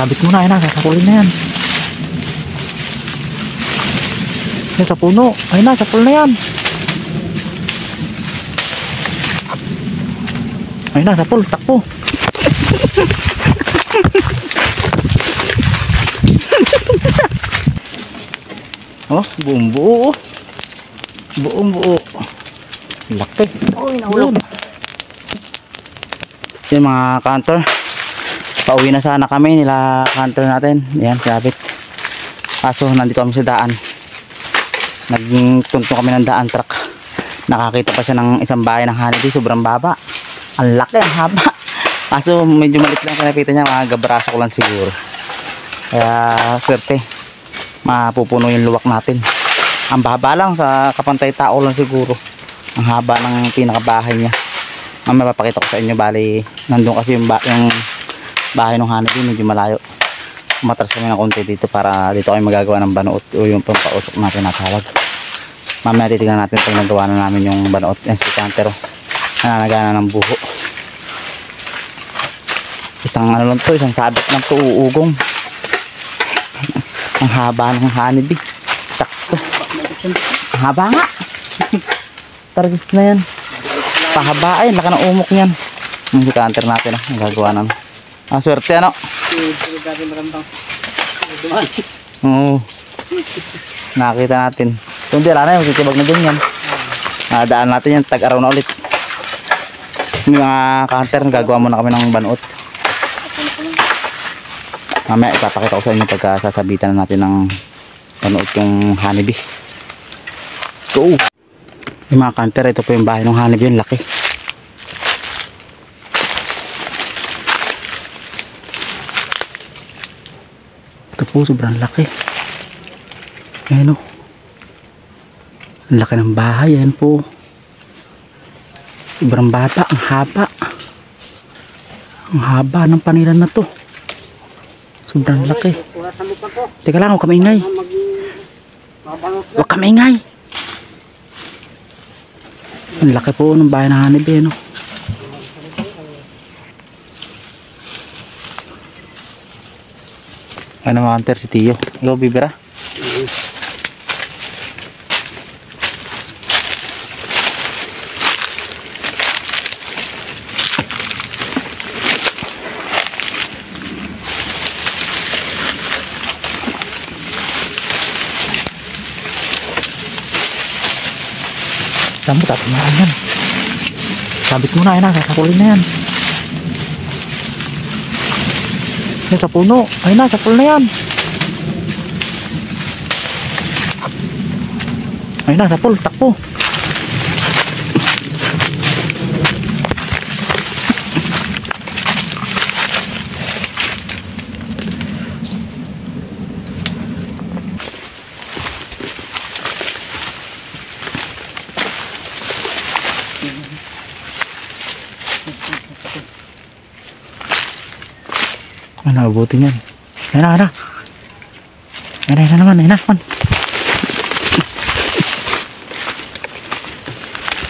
Sabit mo na, ayun na, sasakulin na yan. Yan sa puno, ayun na, sapul na yan. Ayun na, sapul, takpo. Oh, buong buo. Buong buo. Laki. Uy, nahulog. Yan mga kantor. Pauwi na sana kami nila kantor natin. Yan, sabit. Kaso nandito kami sa daan. Nagtunto kami ng daan truck. Nakakita pa siya ng isang bahay ng honeybee. Sobrang baba. Ang laki, ang haba. Kaso medyo malit lang kinapita niya. Mga gabraso ko lang siguro. Kaya swerte. Mapupuno yung luwak natin. Ang baba lang, sa kapantay tao lang siguro. Ang haba ng pinakabahay niya. Mamaya papakita ko sa inyo. Bali, nandun kasi yung bahay ng honeybee, medyo malayo. Matras kami ng konti dito para dito kami magagawa ng banuot o yung pampausok natin na tawag. Mamaya titignan natin pag nagawa na namin yung banuot. Yan si Kantero, nananagana ng buho. Isang ano lang to, isang sabit lang to, uugong. Ang haba ng honeybee. Sakto. Ang haba nga. Targis na yan. Pahaba ay, laka ng umok niyan. Yung si Kantero natin, ang gagawa namin. Ang swerte ano? Oo. Nakita natin. Kung di na yung titibag na din yan. Daan natin yan, tag-araw na ulit. Yung mga Kanter, gagawa muna kami ng banuot. Mamaya ipapakita ko sa inyo pagka sasabitan na natin ng banuot yung honeybee. Go! Yung mga Kanter, ito po yung bahay ng honeybee, yung laki. Ito po, sobrang laki. Ayan o. Ang laki ng bahay. Ayan po. Sobrang baba. Ang haba. Ang haba ng panilan na to. Sobrang laki. Teka lang, huwag kami ingay. Huwag kami ingay. Ang laki po ng bahay ng honeybee, no? Ano mga Hunter, si Tiyo. Ikaw, bibira? Saan mo tatamaan yan? Sabit mo na, ayun na, sasakulin na yan. Yan sa puno, ayun na, sapul na yan. Ayun na, sapul, takpo. Ay, nakabuti yan. Ayun na, ayun na. Ayun na naman, ayun na naman.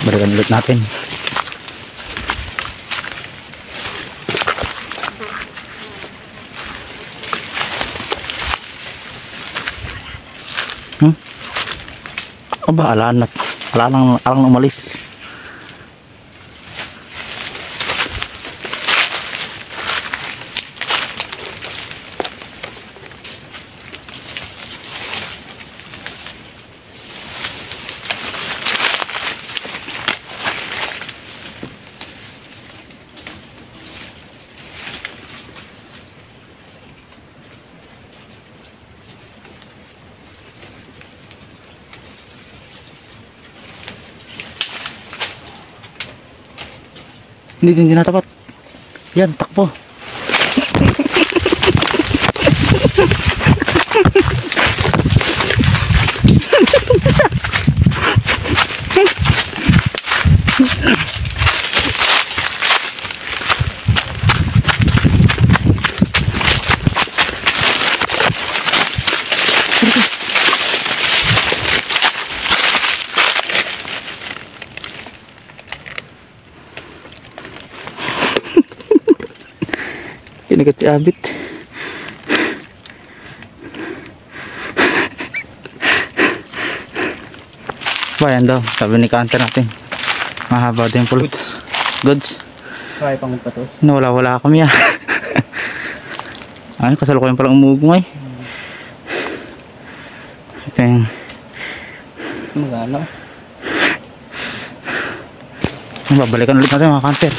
Balikan ulit natin. Aba, alang umalis. Hindi din tinatapat. Yan, takbo. Kinagat si Abit. Bayan daw, sabi ni Kanter natin. Mahaba din pulot. Goods. Kaya pang patos. Wala kami ah. Ay, kasalukuyan palang umugong ay. Ito yung Magano? babalikan ulit natin mga Kanter.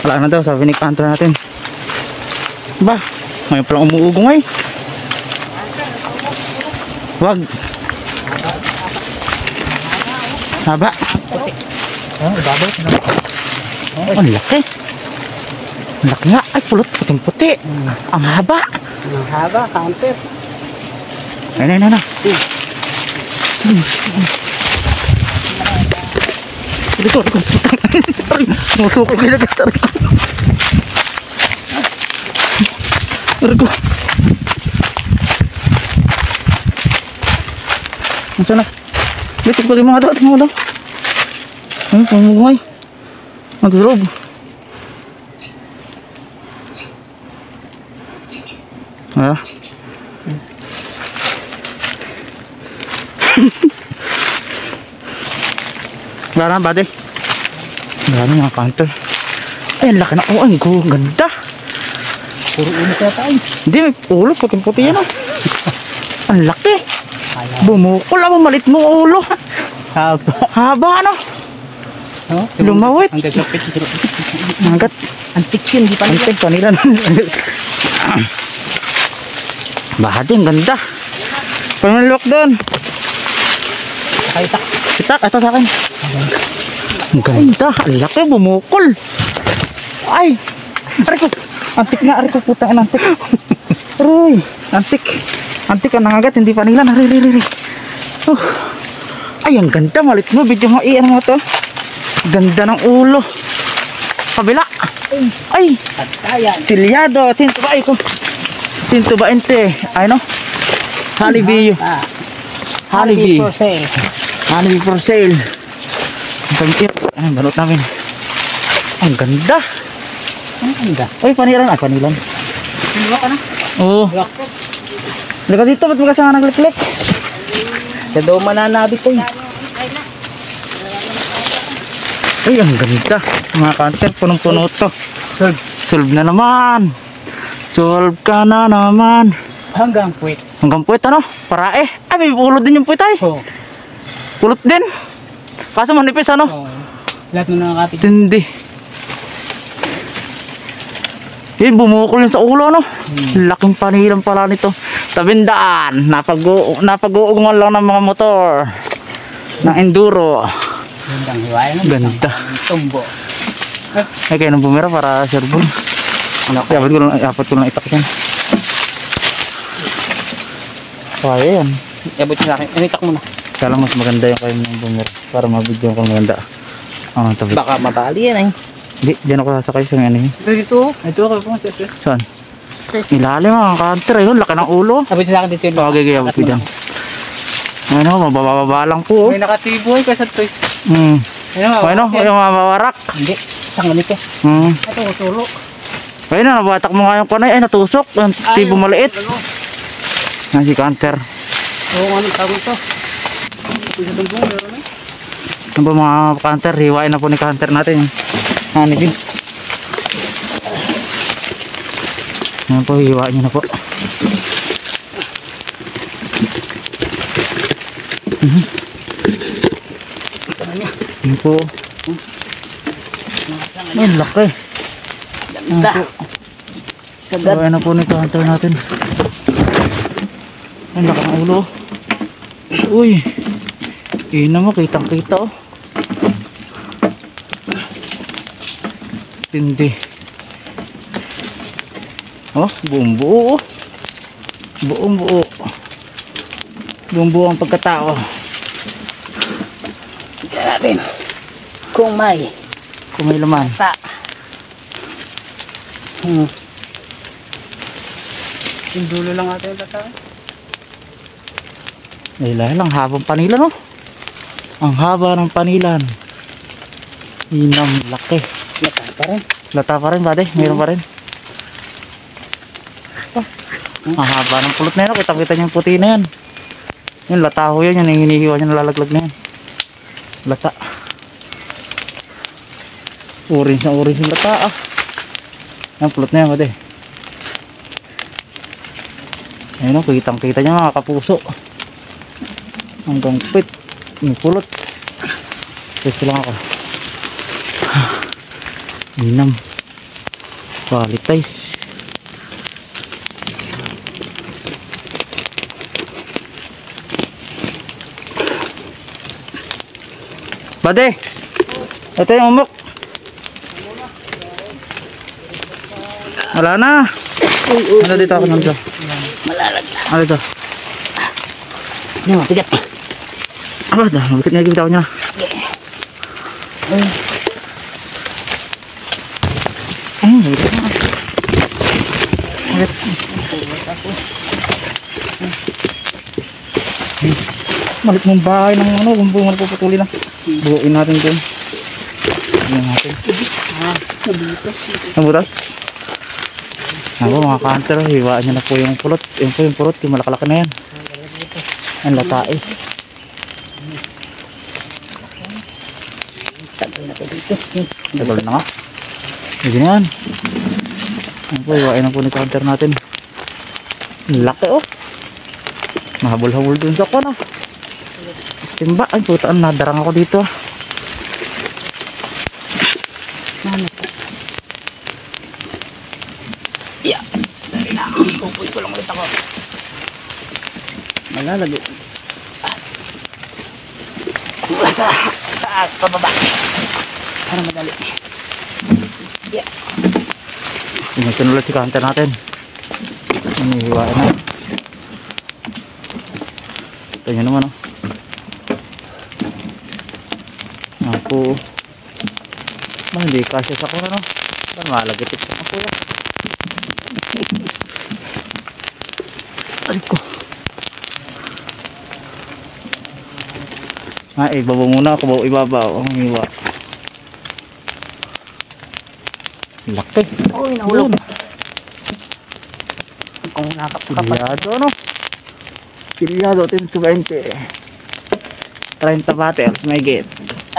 Wala na daw, sabi ni Kanter natin. Ba, ngayon palang umuugong ay. Wag. Haba. Oh, babalik na. Oh, ang laki. Ang laki nga. Ay, pulot puting puti. Ang haba. Ang haba, counter. Ayun. Riko. Musukol kayo na kita, Riko. Riko. Masa na? Bitik balik mga daw. Ay, pamugay. Matulog. Ah. Wala na, bade. Marami mga Kanter. Ay, ang laki na. Oh, ang ganda. Puro ulo kaya tayo. Hindi, may ulo. Puting-puti yan, oh. Ang laki. Bumukol. Malit mo ulo. Haba. Haba, ano? Oh, Lumawit. ang gagapit. Magat. Antik yun, di pa nila. Antik, panilan. Bahati, ang ganda. Pamanlok doon. Kaitak. Itak, ito sa akin. Ang ganda. Ang laki, bumukol. Ay. Aray ko. Antik nga, aray ko. Putang ina, antik. Aray. Antik. Antik ang nangagat, hindi panilan. Aray. Ay, ang ganda. Malit mo. Video mo. Ano mo to? Ganda ng ulo. Kabila. Ay. Patayan. Silyado. 120. 120. Ay, no? Honeybee. Honeybee. For sale. Honeybee for sale. Ang balot namin. Ang ganda. Ang ganda. Uy, panilan. Ay, panilan. Sinuwa ka na? Oo. Lika dito. Ba't magkasama nagliklik? Sa daw mananabit ko yun. Ay, ang ganda. Mga Kanter, punong-puno to. Solve na naman. Solve ka na naman. Hanggang puwit. Hanggang puwet, ano? Parae. Ay, may pulot din yung puwet ay. Oh. Pulot din. Kaso manipis, ano? Oh. Lahat na nakakapit. Tindi. Yun, bumukol yun sa ulo, no? Laking panilang pala nito. Tabindaan. Napag-uugungan lang ng mga motor. Ng enduro. Gandang hiwain. Ganda. Tumbo. Ay, kayo nang bumira para serbon. Dapat ko lang itak yan. Kaya yan. Iabot sa akin. Initak mo na. Kala mas maganda yung kayo nang bumira. Para mabigyan ko maganda. Tabi. Baka mabali yan ay. Hindi, dyan ako sasakay sa ano yun. Dito. Ito ako po. Saan? Ilalim mga Kanter. Ayun, laki ng ulo. Abot sa akin dito. Okay, abot ko dyan. Ayun ako, mabababa lang po. May nakatiboy kasi ito. Ayun ako, yung mawarak. Hindi. Isang ganito. Ito, tulo. Ayun na, nabatak mo nga yung kanay. Ay, natusok. Yung tibo maliit. Yan si Kanter. Oo, ano tawag ito? Isa tumbong, meron na. Ano ba mga Kanter? Hiwain na po ni Kanter natin. Hanipin. Yan po, hiwain nyo na po. Yan po. Ay, laki. Ganda. Hiwain na po ni Kanter natin. Ay, laki ng ulo. Uy. Ina mo, kitang kita oh. Tindi. Oh, buong buo oh. Buong buo. Buong buo ang pagkatao. Tignan natin. Kung may laman. pa. Yung dulo lang natin yung tata. Ay, lang habang panilan oh. Ang haba ng panilan. Inang laki. Lata pa rin. Lata pa rin, bade. Mayroon pa rin. Ang haba ng pulot na yun. Kitang-kita niya yung puti na yan. Yung lataho yan. Yung hinihiwa niya nalalaglag na yan. Lata. Orange na orange yung lata ah. Ang pulot na yan buddy. Ayun o, kitang kita niya mga kapuso. Hanggang pit. Yung pulot. Gusto lang ako. Inam. Qualities. Bade, ito yung umok. Wala na. Ano dito ako nandito? Malalag na. Ano dito? Ano, tigat. Ah, dah, bakit nga gimitaw niya? Bakit na. Bakit? Malit mong bahay ng ano, kung buong napuputuli na. Buuin natin dun. Buuin natin. Nabutas? Ako mga kanter, hiwaan nyo na po yung pulot. Yung po yung pulot, yung malakalaki na yan. Ang latai. Tagal na po dito. Tagal na nga. Hindi na yan. Ang po, hiwain na po ni counter natin. Laki oh. Mahabol-habol dun sa kona. Timba, ay putaan, nadarang ako dito. Ano po? Yeah. Dali na. Pupuy ko lang ulit ako. Malalago. Mula sa taas, pababa. Para madali. Yeah. Initin ulit si counter natin. Inihiwain na. Ito nyo naman oh. Ako. Hindi kasi sa kuna no. Parang malagitip sa ako yan. Ay ko. Ay, ibaba muna ako. Bawa ibaba. Ang hiwa. Laki. Uy, nahulog. Kung nakapakapat. Silyado no. Silyado 10-20. 30 batters. May get.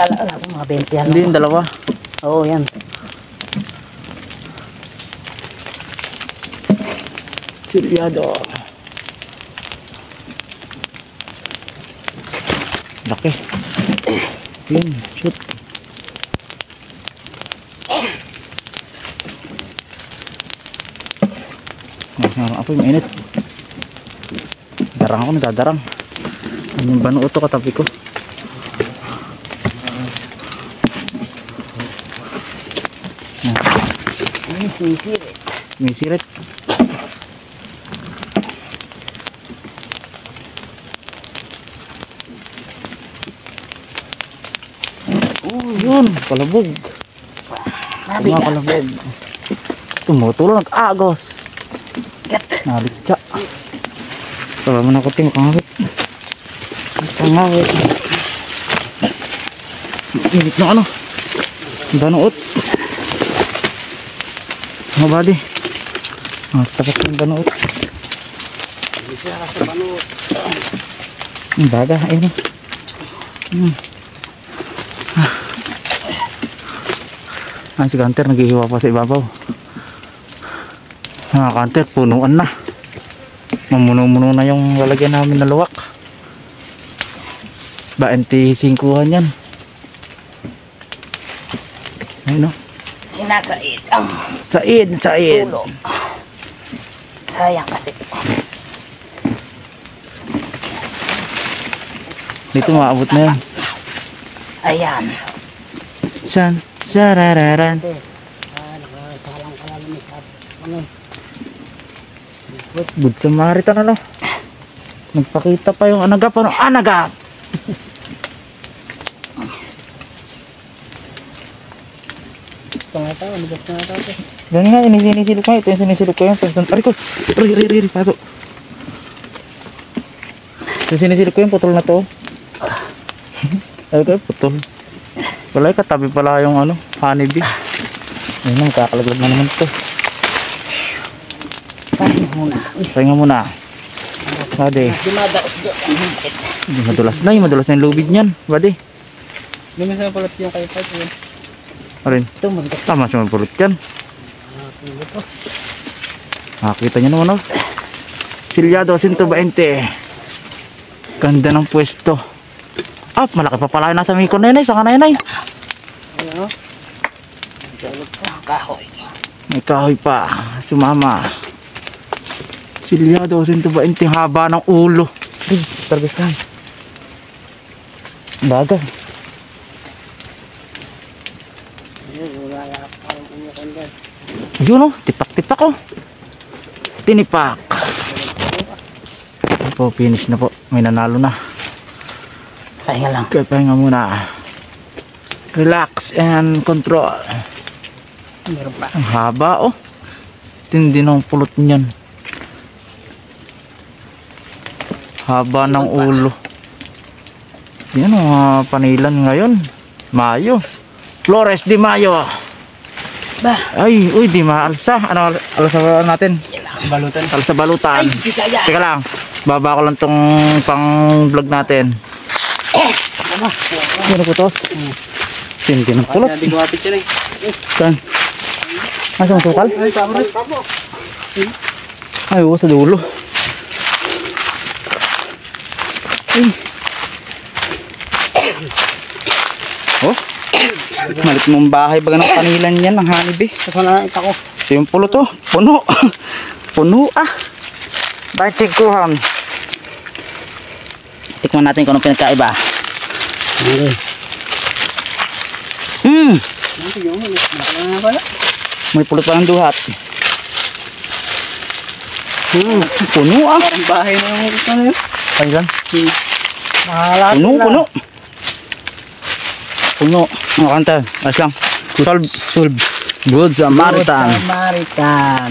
Ala, mga 20 yan. Hindi yung dalawa. Oo, yan. Silyado. Laki. Yun, shoot. Apoy, mainit. Darang ako, nadadarang. Ano yung banuot to katabi ko? Sisirit. May sirit. Yun, palabog. Mabigat. Mga palabog. Tumutulong, nag-agos. Nalikya. Tala mo na ko ting makangawit. Makangawit. Init na ano. Banuot. Mga body. Tapos yung banuot. Ang baga, ayun o. Si Kanter naghihiwa pa sa ibabaw. Kanter, punuan na. Mamuno-muno na yung lalagyan namin na luwak. 25-an yan. Ayun o. Sinasaid. Said. Tulo. Sayang kasi. Dito maabot na yan. Ayan. Sarararan. Bud sa marita na no. Nagpakita pa yung anagap. Ano? Anagap! Pangataw, magas na ito. Ganyan nga, sinisilip ko. Ito yung sinisilip ko yan. Ari ko. Ri. Pato. Yung sinisilip ko yung putol na to. Ay ko, putol. Wala, katabi pala yung ano, honeybee. Ayun, kakalaglag na naman ito. Pahinga muna. Bade. Dumadaos doon. Madulas na yung lubid niyan. Bade. May masaya pala yung kay Pat. Arin. Ito, maganda. Tama siya magpulot yan. Ito. Nakakita niyo naman oh. Silyado 120. Ganda ng pwesto. Ah, malaki pa pala yung nasa Miko na yun, saka na yun ay. Ano? Kahoy. May kahoy pa. Sumama. Silyado 120. Haba ng ulo. Ay, targas na. Bagay. Ayun oh, tipak-tipak oh. Tinipak. Ano po, finish na po. May nanalo na. Pahinga lang. Kaya pahinga muna. Relax and control. Meron pa. Ang haba oh. Tindi ng pulot niyan. Haba ng ulo. Yan oh, panilan ngayon. Mayo. Flores de Mayo. Ba? Ay, uy, di maalsa. Ano, alsa natin? Balutan. Alsa balutan. Ay, bisaya. Teka lang. Baba ko lang tong pang vlog natin. Ano po to? Tindi ng pulot. Hindi ko apit yan eh. Saan? Nasa ang sukal? Ay, tabo. Ay, sa dulo. Ay. Oh. Malit mong bahay baga ng panilan yan ng honeybee. Saan na ita ko? Ito yung pulo to. Puno. Puno ah. Dahil tigkuhan. Tikman natin kung anong pinagkaiba. Okay. May pulot pa ng duhat. Puno ah. Parang bahay na yung ito na yun. Ayun. Mahalaki Puno, na. puno. Puno. Ano kanta? Ayos lang. Solve. Good Samaritan. Samaritan.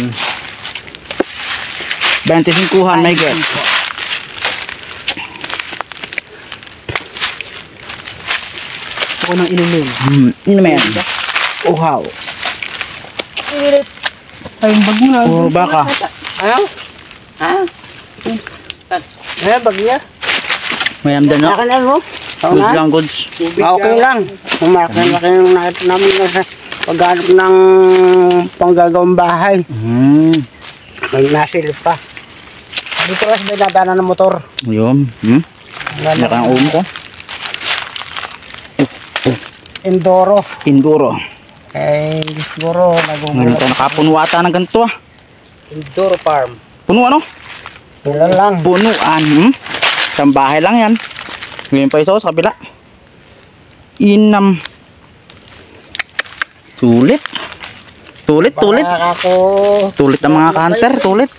25-an may get. Ako nang inumin. Inumin. Uhaw. Ay, bag mo na. Puro baka. Ayaw? Ha? Bag niya? May amdan no? Akin mo? Goods lang, goods. Okay lang. Malaki yung nakita namin sa paghanap ng panggagawang bahay. May nasilip pa. Dito kasi may nadaanan ng motor. Yun. Naka ang umo ko. Enduro. Induro. Eh, siguro Ngayon nagugulat. tayo nakapuno ata ng ganito ah. Enduro farm. Puno ano? Ilan lang. Punuan. Isang bahay lang yan. Ngayon pa isa sa kabila. Inam. Tulit. Tulit. Baka ako. Tulit ang mga kanter. Tulit.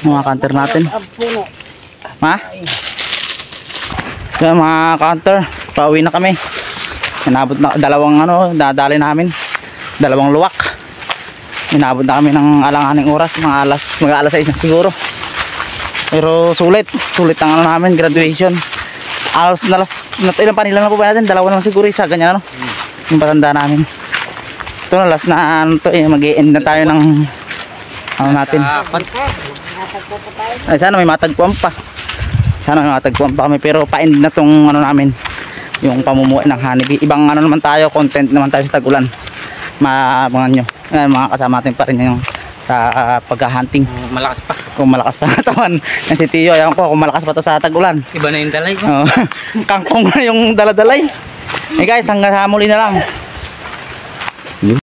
Mga kanter natin. Ang puno. Ha? Kaya mga kanter. Pauwi na kami. Inabot na dalawang dadali namin. Dalawang luwak. Inabot na kami ng alanganing oras. Mag-alas 6 na siguro. Pero sulit ang namin, graduation. Alos na ilang panila na po ba natin? Dalawa na lang siguro, isa ganyan yung patanda namin. Ito na last na mag-i-end na tayo ng natin. Ay, sana may matagpuan pa. Kami, pero pa-end na tong namin, yung pamumuhay ng honeybee. Ibang naman tayo, content naman tayo sa tag-ulan. Mga nyo, mga kasama natin pa rin yung sa pag-hunting. Malakas pa. Kung malakas pa natawan yan si Tio, ayan ko kung malakas pa to sa tag-ulan. Iba na yung dalay ko. Kangkong na yung daladalay. Guys, hanggang sa muli na lang.